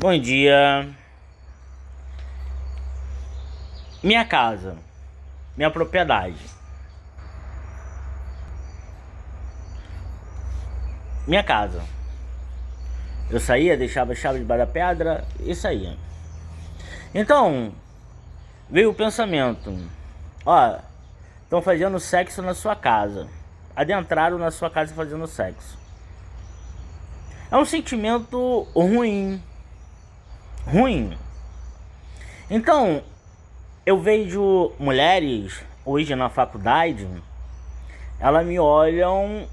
Bom dia. Minha casa, minha propriedade, minha casa. Eu saía, deixava a chave debaixo da pedra e saía. Então, veio o pensamento: ó, estão fazendo sexo na sua casa. Adentraram na sua casa fazendo sexo. É um sentimento ruim. Ruim. Então, eu vejo mulheres hoje na faculdade, elas me olham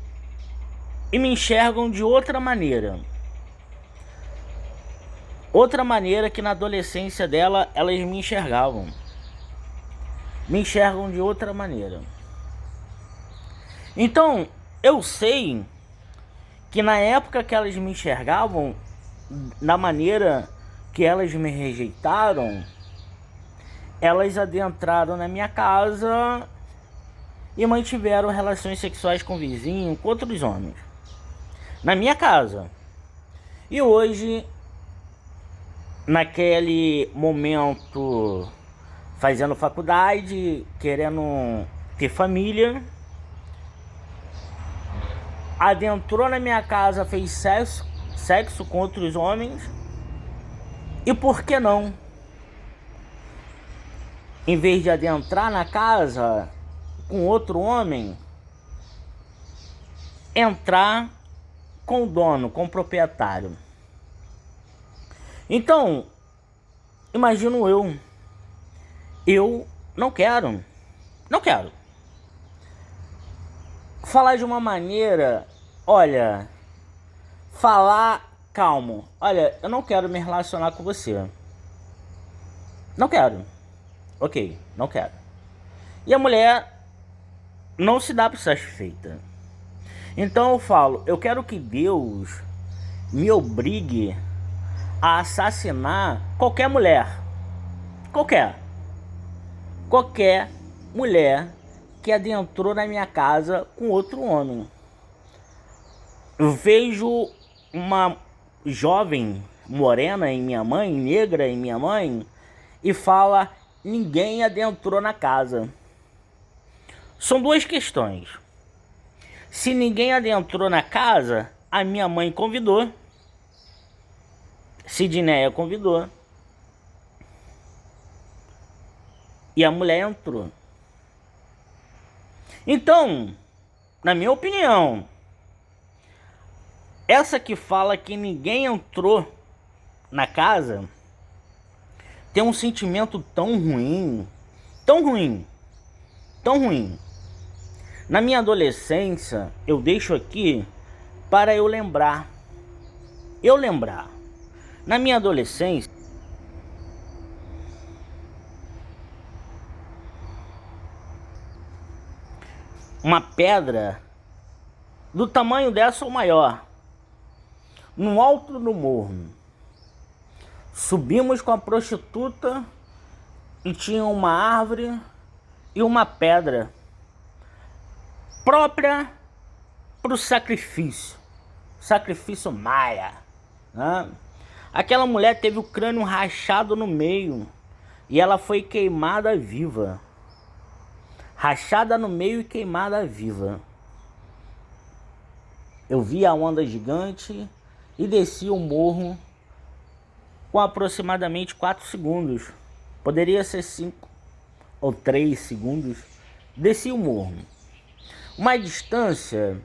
e me enxergam de outra maneira. Outra maneira que na adolescência dela elas me enxergavam. Me enxergam de outra maneira. Então, eu sei que na época que elas me enxergavam, na maneira que elas me rejeitaram, elas adentraram na minha casa e mantiveram relações sexuais com o vizinho, com outros homens. Na minha casa. E hoje, naquele momento, fazendo faculdade, querendo ter família, adentrou na minha casa, fez sexo com outros homens. E por que não? Em vez de adentrar na casa com outro homem, entrar com o dono, com o proprietário. Então, imagino eu não quero falar de uma maneira, olha, falar calmo, olha, eu não quero me relacionar com você, não quero, ok, não quero. E a mulher não se dá por satisfeita. Então eu falo, eu quero que Deus me obrigue a assassinar qualquer mulher, qualquer mulher que adentrou na minha casa com outro homem. Eu vejo uma jovem morena em minha mãe, negra em minha mãe, e fala: ninguém adentrou na casa. São duas questões. Se ninguém adentrou na casa, a minha mãe convidou, Sidneia convidou, e a mulher entrou. Então, na minha opinião, essa que fala que ninguém entrou na casa tem um sentimento tão ruim, tão ruim, tão ruim. Na minha adolescência, eu deixo aqui para eu lembrar. Na minha adolescência, uma pedra do tamanho dessa ou maior, no alto do morro. Subimos com a prostituta e tinha uma árvore e uma pedra própria para o sacrifício maia, né? Aquela mulher teve o crânio rachado no meio e ela foi queimada viva. Rachada no meio e queimada viva. Eu vi a onda gigante e desci o morro com aproximadamente 4 segundos. Poderia ser 5 ou 3 segundos. Desci o morro. Uma distância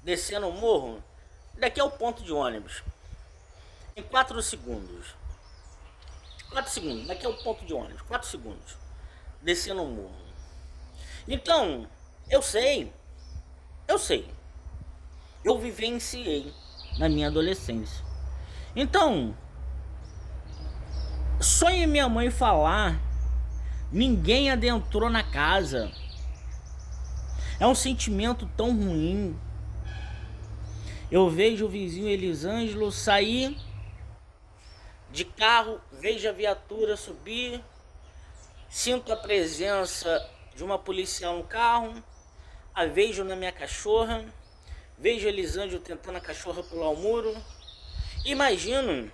descendo o morro, daqui é o ponto de ônibus. Em 4 segundos. 4 segundos, daqui é o ponto de ônibus. 4 segundos. Descendo o morro. Então, eu sei. Eu vivenciei na minha adolescência. Então, sonho minha mãe falar: ninguém adentrou na casa. É um sentimento tão ruim. Eu vejo o vizinho Elisângelo sair de carro, vejo a viatura subir, sinto a presença de uma policial no carro, a vejo na minha cachorra, vejo Elisângelo tentando a cachorra pular o muro. Imagino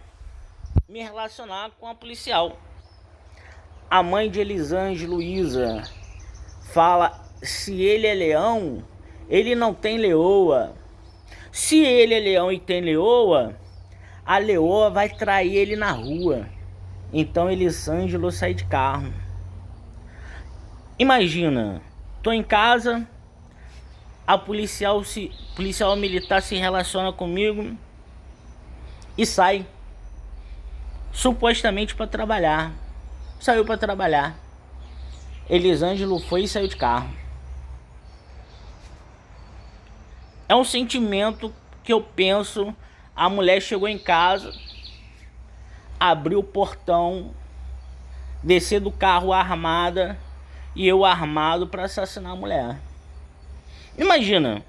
me relacionar com a policial. A mãe de Elisângelo, Luísa, fala: se ele é leão, ele não tem leoa. Se ele é leão e tem leoa, a leoa vai trair ele na rua. Então Elisângelo sai de carro. Imagina, tô em casa, a policial militar se relaciona comigo e sai, supostamente para trabalhar. Saiu para trabalhar. Elisângelo foi e saiu de carro. É um sentimento que eu penso. A mulher chegou em casa, abriu o portão, descer do carro armada, e eu armado para assassinar a mulher. Imagina,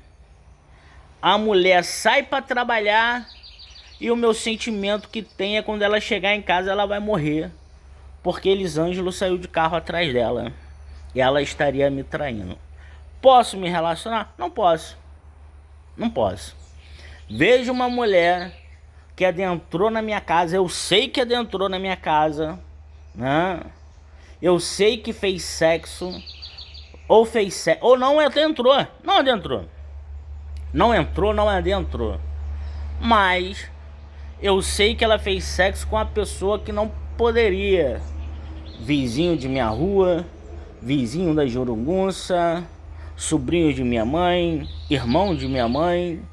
a mulher sai para trabalhar e o meu sentimento que tem é quando ela chegar em casa ela vai morrer, porque Elisângelo saiu de carro atrás dela e ela estaria me traindo. Posso me relacionar? Não posso. Não posso. Vejo uma mulher que adentrou na minha casa, eu sei que adentrou na minha casa, né? Eu sei que fez sexo, ou não adentrou, não adentrou, mas eu sei que ela fez sexo com uma pessoa que não poderia. Vizinho de minha rua, vizinho da Jorungunça, sobrinho de minha mãe, irmão de minha mãe,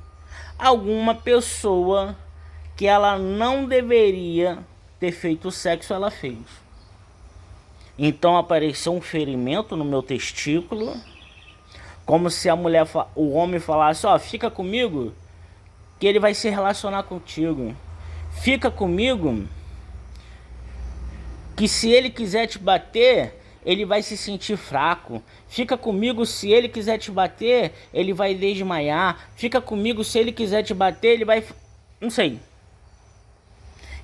alguma pessoa que ela não deveria ter feito sexo, ela fez. Então apareceu um ferimento no meu testículo, como se o homem falasse: ó, fica comigo que ele vai se relacionar contigo. Fica comigo que se ele quiser te bater, ele vai se sentir fraco. Fica comigo, se ele quiser te bater, ele vai desmaiar. Fica comigo, se ele quiser te bater, ele vai... não sei.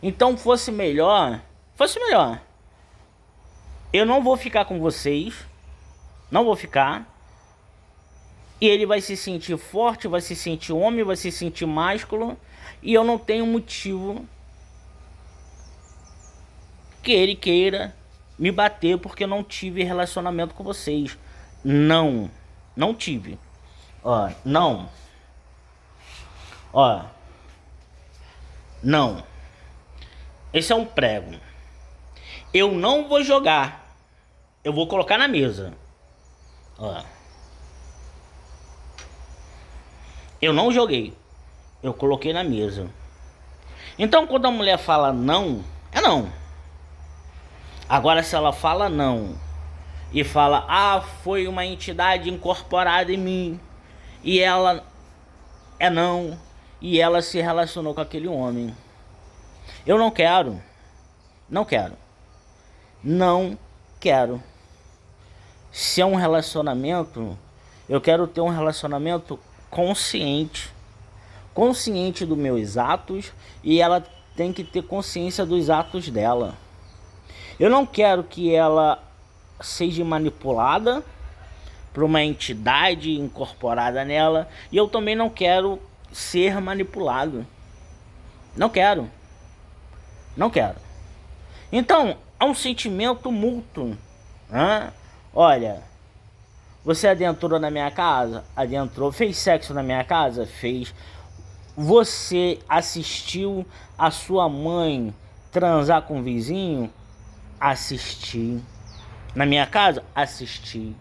Então fosse melhor. Eu não vou ficar com vocês. Não vou ficar. E ele vai se sentir forte, vai se sentir homem, vai se sentir másculo. E eu não tenho motivo que ele queira me bater porque eu não tive relacionamento com vocês. Não tive. Ó, não. Esse é um prego. Eu não vou jogar. Eu vou colocar na mesa. Ó. Eu não joguei. Eu coloquei na mesa. Então quando a mulher fala não, é não. Agora se ela fala não e fala: ah, foi uma entidade incorporada em mim, e ela é não, e ela se relacionou com aquele homem, eu não quero. Não quero. Se é um relacionamento, eu quero ter um relacionamento consciente dos meus atos, e ela tem que ter consciência dos atos dela. Eu não quero que ela seja manipulada por uma entidade incorporada nela, e eu também não quero ser manipulado. Não quero. Então, há um sentimento mútuo. Olha, você adentrou na minha casa? Adentrou. Fez sexo na minha casa? Fez. Você assistiu a sua mãe transar com o vizinho? Assisti. Na minha casa? Assisti.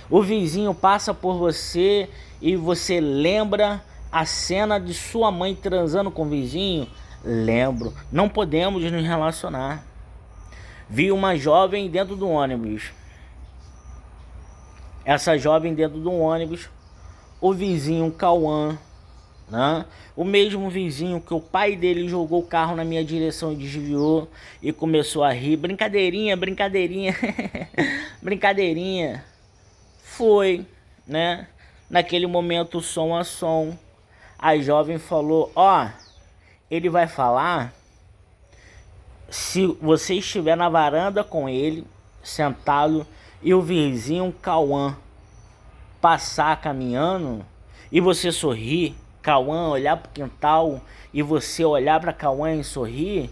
O vizinho passa por você e você lembra a cena de sua mãe transando com o vizinho? Lembro. Não podemos nos relacionar. Vi uma jovem dentro do ônibus. Essa jovem dentro do ônibus, o vizinho Cauã, né? O mesmo vizinho que o pai dele jogou o carro na minha direção e desviou e começou a rir. Brincadeirinha. Brincadeirinha. Foi, né? Naquele momento, som a som, a jovem falou: ó, ele vai falar se você estiver na varanda com ele, sentado e o vizinho Cauã passar caminhando e você sorrir, Cauã olhar pro quintal e você olhar para Cauã e sorrir,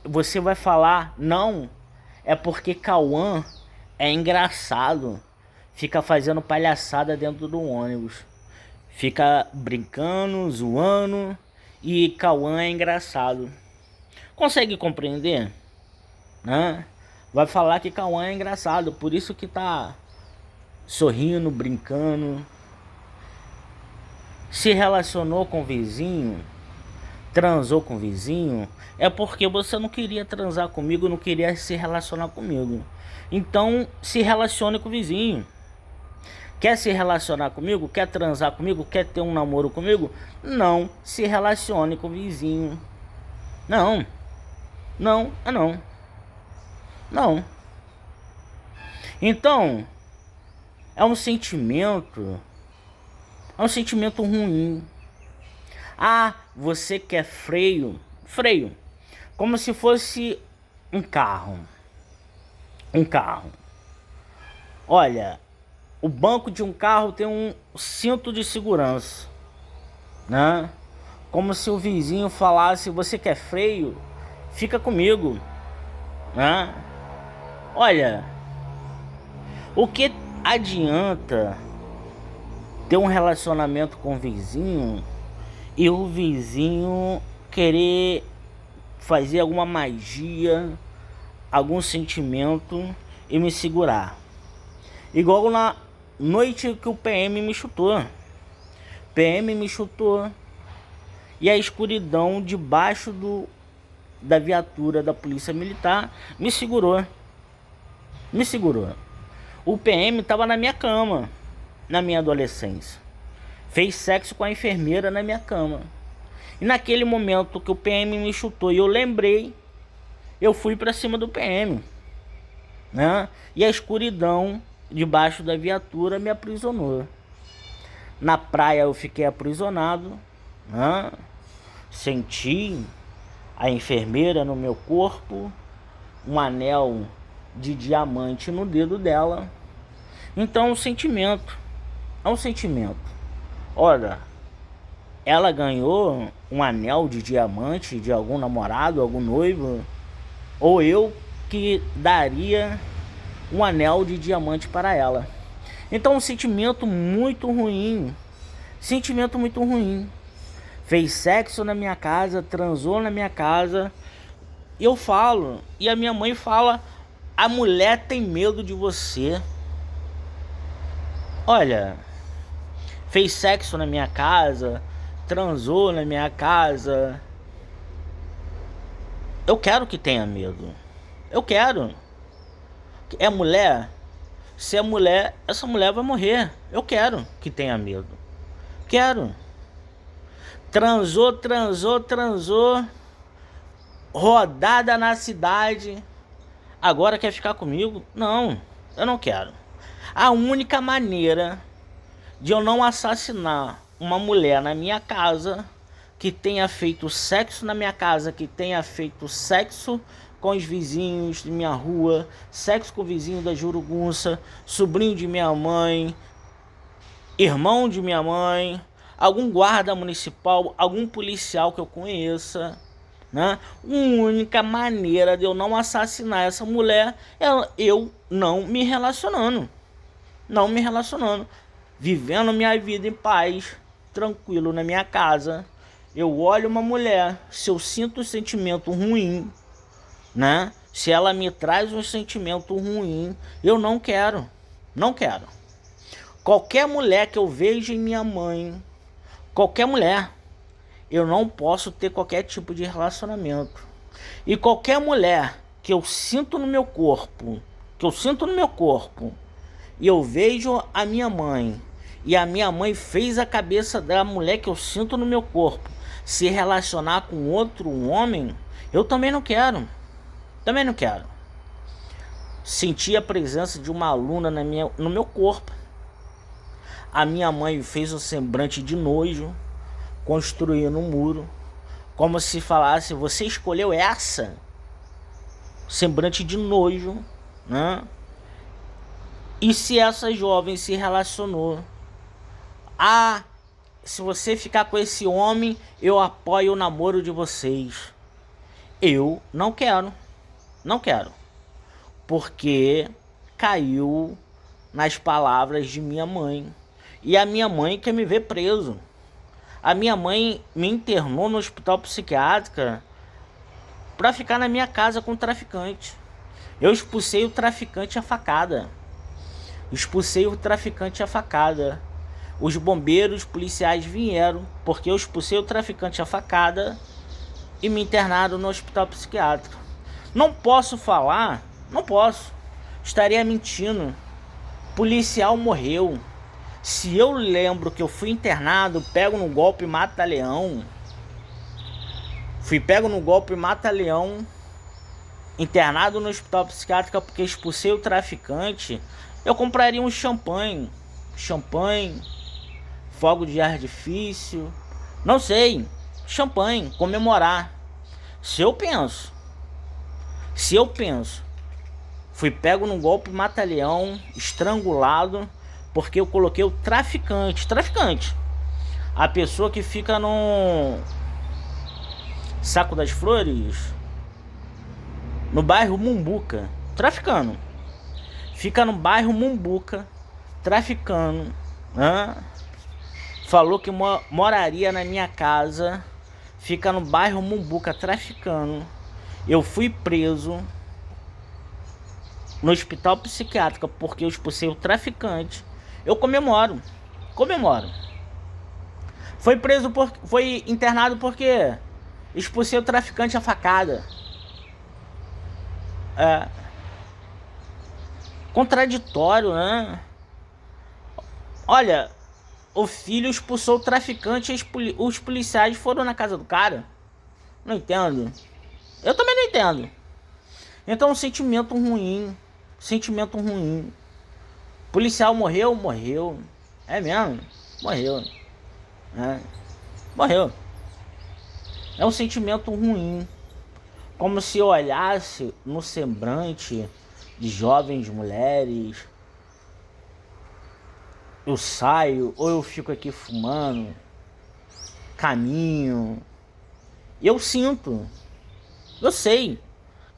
você vai falar, não, é porque Cauã é engraçado, fica fazendo palhaçada dentro do ônibus, fica brincando, zoando, e Cauã é engraçado. Consegue compreender? Né? Vai falar que Cauã é engraçado, por isso que tá sorrindo, brincando. Se relacionou com o vizinho, transou com o vizinho, é porque você não queria transar comigo, não queria se relacionar comigo. Então se relacione com o vizinho. Quer se relacionar comigo? Quer transar comigo? Quer ter um namoro comigo? Não se relacione com o vizinho. Não. Não, não. Não. Então, é um sentimento ruim. Ah, você quer freio? Freio. Como se fosse um carro. Um carro. Olha, o banco de um carro tem um cinto de segurança, né? Como se o vizinho falasse, você quer freio? Fica comigo, né? Olha, o que adianta ter um relacionamento com o vizinho e o vizinho querer fazer alguma magia, algum sentimento e me segurar? Igual na noite que o PM me chutou. PM me chutou e a escuridão debaixo da viatura da polícia militar me segurou. Me segurou. O PM estava na minha cama, na minha adolescência. Fez sexo com a enfermeira na minha cama. E naquele momento que o PM me chutou e eu lembrei, eu fui para cima do PM, né? E a escuridão debaixo da viatura me aprisionou. Na praia eu fiquei aprisionado, né? Senti a enfermeira no meu corpo, um anel de diamante no dedo dela. Então é um sentimento. Olha, ela ganhou um anel de diamante de algum namorado, algum noivo, ou eu que daria um anel de diamante para ela. Então um sentimento muito ruim. Sentimento muito ruim. Fez sexo na minha casa, transou na minha casa. Eu falo, e a minha mãe fala, a mulher tem medo de você. Olha, fez sexo na minha casa, transou na minha casa. Eu quero que tenha medo. Eu quero. É mulher? Se é mulher, essa mulher vai morrer. Eu quero que tenha medo. Quero. Transou. Rodada na cidade. Agora quer ficar comigo? Não, eu não quero. A única maneira de eu não assassinar uma mulher na minha casa, que tenha feito sexo na minha casa, que tenha feito sexo com os vizinhos de minha rua, sexo com o vizinho da Jurugunça, sobrinho de minha mãe, irmão de minha mãe, algum guarda municipal, algum policial que eu conheça, né? A única maneira de eu não assassinar essa mulher é eu não me relacionando, vivendo minha vida em paz, tranquilo na minha casa. Eu olho uma mulher, se eu sinto um sentimento ruim, né? Se ela me traz um sentimento ruim, eu não quero. Qualquer mulher que eu vejo em minha mãe, qualquer mulher, eu não posso ter qualquer tipo de relacionamento. E qualquer mulher que eu sinto no meu corpo, e eu vejo a minha mãe, e a minha mãe fez a cabeça da mulher que eu sinto no meu corpo se relacionar com outro homem, eu também não quero. Senti a presença de uma aluna no meu corpo. A minha mãe fez um semblante de nojo, construindo um muro, como se falasse, você escolheu essa? semblante de nojo, né? E se essa jovem se relacionou, se você ficar com esse homem, eu apoio o namoro de vocês. Eu não quero, porque caiu nas palavras de minha mãe. E a minha mãe quer me ver preso. A minha mãe me internou no hospital psiquiátrico para ficar na minha casa com o traficante. Eu expulsei o traficante a facada. Os bombeiros, policiais vieram porque eu expulsei o traficante a facada e me internaram no hospital psiquiátrico. Não posso falar, estaria mentindo. Policial morreu. Se eu lembro que eu fui internado, pego no golpe e mata leão. Internado no hospital psiquiátrico porque expulsei o traficante. Eu compraria um champanhe, fogo de artifício, não sei, champanhe, comemorar. Se eu penso, fui pego num golpe mata-leão, estrangulado, porque eu coloquei o traficante, a pessoa que fica no Saco das Flores, no bairro Mumbuca, traficando. Fica no bairro Mumbuca, traficando. Falou que moraria na minha casa. Fica no bairro Mumbuca, traficando. Eu fui preso no hospital psiquiátrico porque eu expulsei o traficante. Eu comemoro. Foi internado porque expulsei o traficante a facada. Contraditório, né? Olha, o filho expulsou o traficante e os policiais foram na casa do cara. Não entendo. Eu também não entendo. Então, um sentimento ruim. Policial morreu. É mesmo? Morreu. É um sentimento ruim. Como se eu olhasse no semblante de jovens mulheres. Eu saio ou eu fico aqui fumando, caminho. Eu sinto, eu sei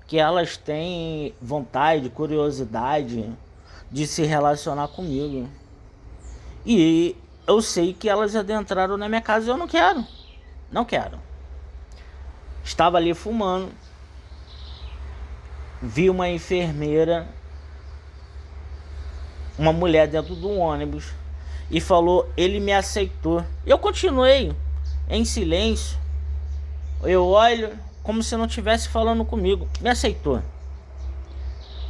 que elas têm vontade, curiosidade de se relacionar comigo. E eu sei que elas adentraram na minha casa e eu não quero. Estava ali fumando. Vi uma enfermeira, uma mulher dentro do ônibus, e falou, ele me aceitou. Eu continuei em silêncio. Eu olho como se não estivesse falando comigo. Me aceitou.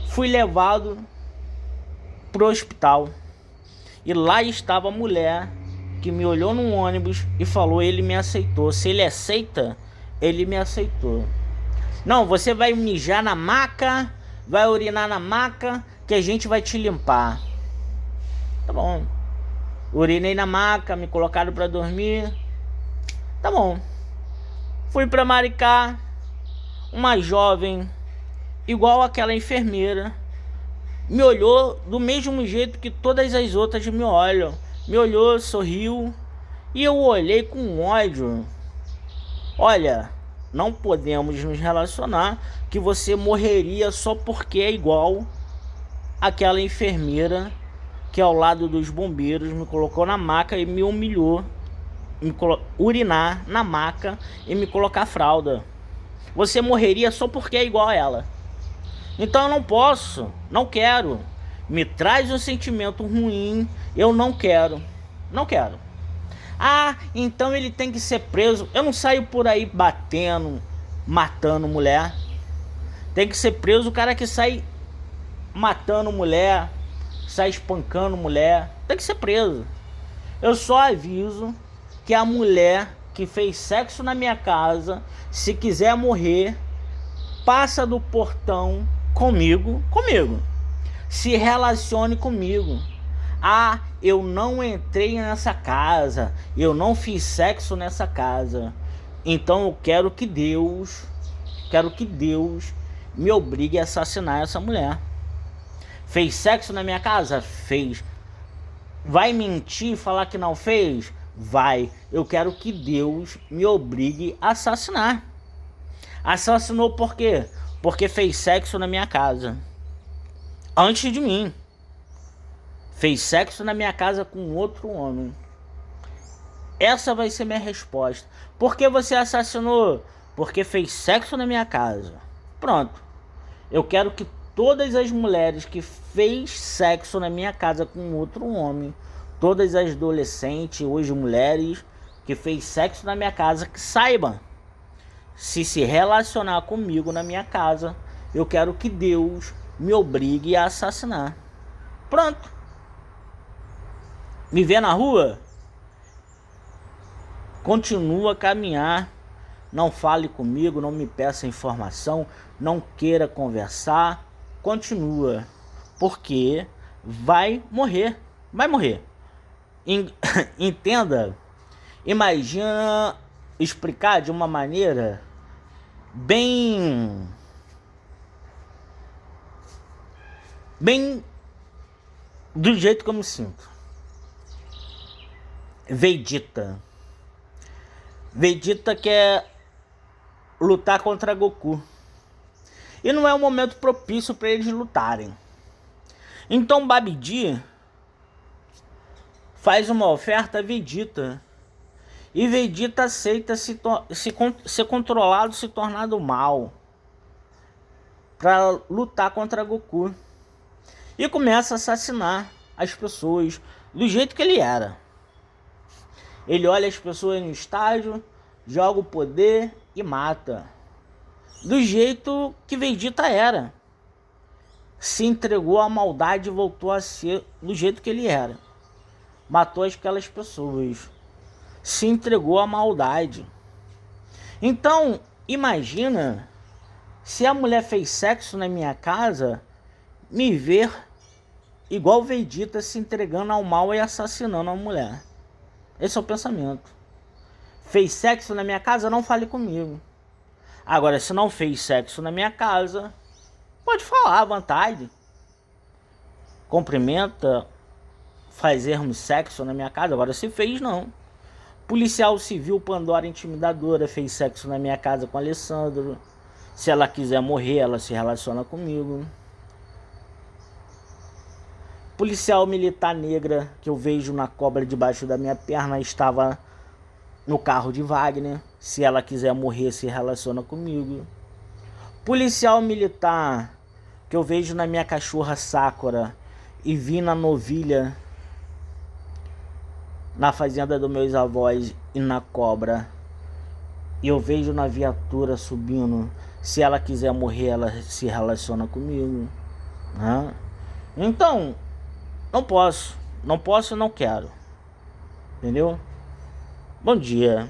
Fui levado pro hospital. E lá estava a mulher que me olhou no ônibus e falou, ele me aceitou. Se ele aceita, ele me aceitou. Não, você vai mijar na maca, vai urinar na maca, que a gente vai te limpar. Tá bom. Urinei na maca, me colocaram pra dormir. Tá bom. Fui pra Maricá. Uma jovem, igual aquela enfermeira, me olhou do mesmo jeito que todas as outras me olham. Me olhou, sorriu. E eu olhei com ódio. Olha, não podemos nos relacionar, que você morreria só porque é igual aquela enfermeira que ao lado dos bombeiros me colocou na maca e me humilhou, urinar na maca e me colocar fralda. Você morreria só porque é igual a ela. Então eu não posso, não quero. Me traz um sentimento ruim, eu não quero. Então ele tem que ser preso. Eu não saio por aí batendo, matando mulher. Tem que ser preso o cara que sai matando mulher, sai espancando mulher. Tem que ser preso. Eu só aviso que a mulher que fez sexo na minha casa, se quiser morrer, passa do portão comigo. Se relacione comigo. Eu não entrei nessa casa, eu não fiz sexo nessa casa. Então eu quero que Deus me obrigue a assassinar essa mulher. Fez sexo na minha casa? Fez. Vai mentir e falar que não fez? Vai. Eu quero que Deus me obrigue a assassinar. Assassinou por quê? Porque fez sexo na minha casa. Antes de mim. Fez sexo na minha casa com outro homem. Essa vai ser minha resposta. Por que você assassinou? Porque fez sexo na minha casa. Pronto. Eu quero que todas as mulheres que fez sexo na minha casa com outro homem, todas as adolescentes, hoje mulheres, que fez sexo na minha casa, que saibam, se relacionar comigo na minha casa, eu quero que Deus me obrigue a assassinar. Pronto. Me vê na rua? Continua a caminhar. Não fale comigo, não me peça informação, não queira conversar. Continua. Porque vai morrer. Vai morrer. Entenda. Imagina explicar de uma maneira bem do jeito que eu me sinto. Vegeta quer lutar contra Goku. E não é um momento propício para eles lutarem. Então Babidi faz uma oferta a Vegeta. E Vegeta aceita ser controlado, se tornar do mal, para lutar contra Goku. E começa a assassinar as pessoas do jeito que ele era. Ele olha as pessoas no estádio, joga o poder e mata. Do jeito que Vegeta era. Se entregou à maldade e voltou a ser do jeito que ele era. Matou aquelas pessoas. Se entregou à maldade. Então, imagina se a mulher fez sexo na minha casa, me ver igual Vegeta se entregando ao mal e assassinando a mulher. Esse é o pensamento. Fez sexo na minha casa? Não fale comigo. Agora, se não fez sexo na minha casa, pode falar à vontade. Cumprimenta fazermos sexo na minha casa. Agora, se fez, não. Policial civil Pandora intimidadora fez sexo na minha casa com Alessandro. Se ela quiser morrer, ela se relaciona comigo. Policial militar negra que eu vejo na cobra debaixo da minha perna estava no carro de Wagner. Se ela quiser morrer, se relaciona comigo. Policial militar que eu vejo na minha cachorra Sakura e vi na novilha na fazenda dos meus avós e na cobra, e eu vejo na viatura subindo. Se ela quiser morrer, ela se relaciona comigo, né? Então, não posso e não quero. Entendeu? Bom dia.